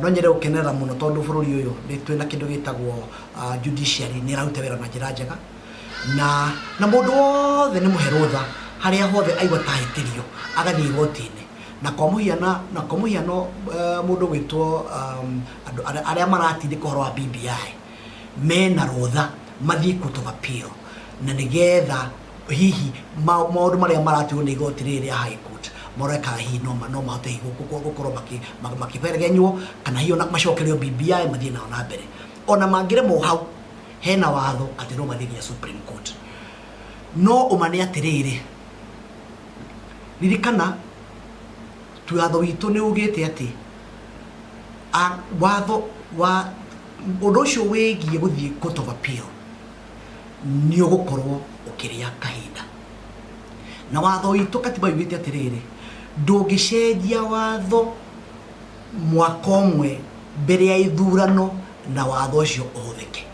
No nyende gukenera muno tondu bururi uyu ni twina kindu gitagwo judiciary ni raute wira na njira njega na mundu wothe ni muherutha haria hothe aigua tahitirio agathie igoti-ini na kwa muhiano mundu gwitwo andu aria maratindika horo wa BBI mena rutha mathie court of appeal na nigetha hihi maundu maria maratuo ni igoti riri ya high court moreka hi no mahote gukorwo makiberegenywo kana hiyo na macokerio BBI mathie nao na mbere ona mangire mo hau hena watho ati no mathie ya Supreme Court no umane atiriri ririkana tuatho witu ni ugite ati watho wa undu ucio wigie guthie court of appeal ni ugukorwo ukiria kahinda na watho witu katiba yugite atiriri ndungicenjia watho mwaka umwe mbere ya ithurano na watho ucio uthike